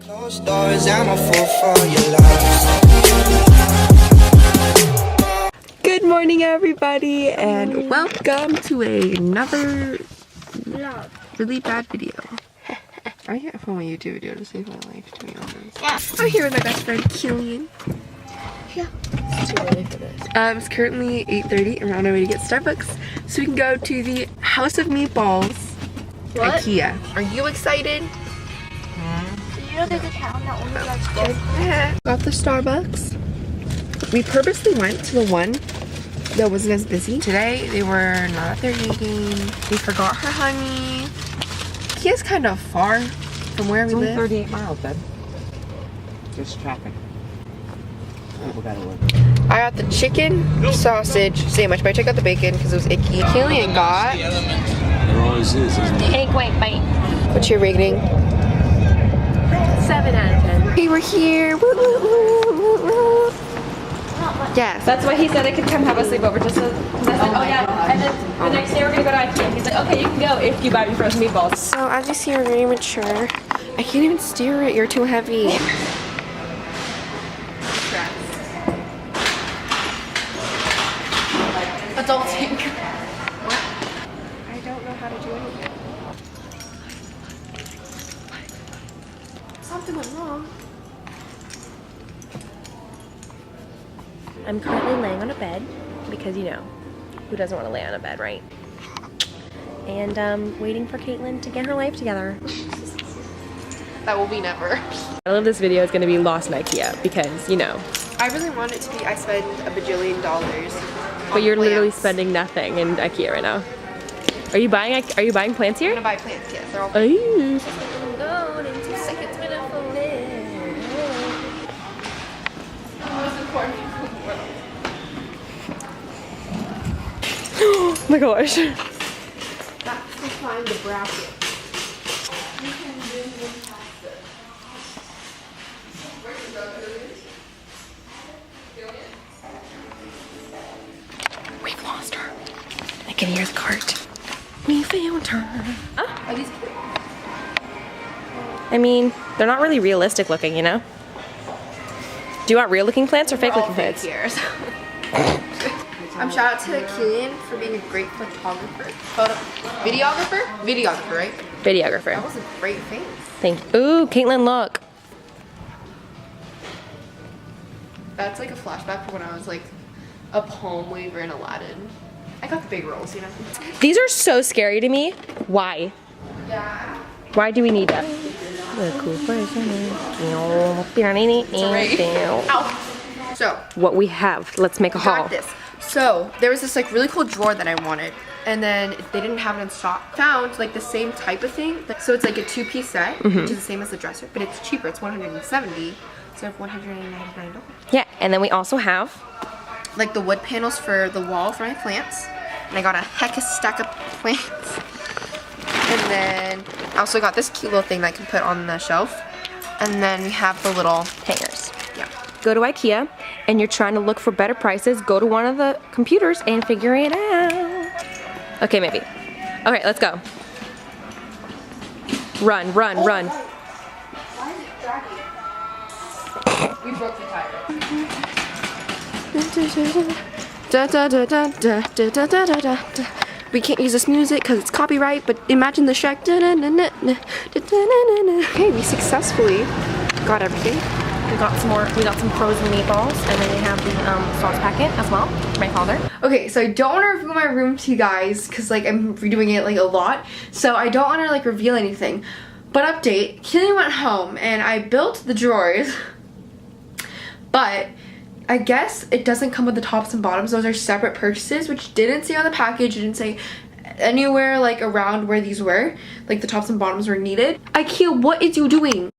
Closed doors, I'm a fool for your love. Good morning, everybody, and welcome to another really bad video. I can't film a YouTube video to save my life, to be honest. Yeah. I'm here with my best friend, Kaitlyn. Yeah. It's too early for this. It's currently 8:30 and we're on our way to get Starbucks so we can go to the House of Meatballs, Ikea. Are you excited? You know there's a town that only likes chicken. Got the Starbucks. We purposely went to the one that wasn't as busy. Today they were not at their A game. We forgot her honey. Ikea's kind of far from where we live. 38 miles, babe. Just traffic. We gotta look. I got the chicken sausage sandwich, but I took out the bacon because it was icky. Kaitlyn got. There always is, isn't there? Take, wait, bite. What's your rating? 7 out of 10. Okay, we're here. Woo, woo, woo, woo, woo. Yes. That's why he said I could come have a sleepover just so, because I said, oh yeah, and then the next day we're gonna go to Ikea. He's like, okay, you can go if you buy me frozen meatballs. So as you see, we're very mature. I can't even steer it. You're too heavy. Adulting. I don't know how to do anything. Something went wrong. I'm currently laying on a bed because, you know, who doesn't want to lay on a bed, right? And waiting for Kaitlyn to get her life together. That will be never. I love this video is gonna be lost in Ikea because, you know. I really want it to be I spend $1 bajillion. But you're literally plants. spending nothing in Ikea right now. Are you buying plants I'm here? gonna buy plants, yes. They're all Ooh. Oh my gosh. That's to find the bracket. We've lost her. I can hear the cart. We found her. Are these cute? I mean, they're not really realistic looking, you know? Do you want real looking plants or fake looking plants? Here, so. Shout out to Kaitlyn for being a great photographer. Videographer? Videographer, right? Videographer. That was a great face. Thank you. Ooh, Kaitlyn, look. That's like a flashback from when I was like a palm waver in Aladdin. I got the big rolls, you know? These are so scary to me. Why? Yeah. Why do we need that? Ow. So, What we have. Let's make a haul. got this. So, there was this like really cool drawer that I wanted. And then they didn't have it in stock. Found like the same type of thing. So it's like a 2-piece set, which is the same as the dresser, but it's cheaper. It's $170 instead of $199. Yeah, and then we also have Like the wood panels for the wall for my plants. And I got a heck of stack of plants. And then I also got this cute little thing that I can put on the shelf. And then we have the little hangers. yeah. Go to Ikea and you're trying to look for better prices, go to one of the computers and figure it out. Okay, maybe. Okay, let's go. Run, run, run. Why is it dragging? We broke the tire. Da, da, da, da, da, da, da, da, da, da. We can't use this music because it's copyright, but imagine the Shrek. Da, da, da, da, da, da, da, da. Okay, we successfully got everything. We got some frozen meatballs, and then they have the sauce packet as well for my father. Okay, so I don't want to reveal my room to you guys because like I'm redoing it like a lot, so I don't want to like reveal anything. But update, Kaitlyn went home and I built the drawers, but I guess it doesn't come with the tops and bottoms. Those are separate purchases, which didn't say on the package. It didn't say anywhere like around where these were, like the tops and bottoms were needed. Ikea, what is you doing?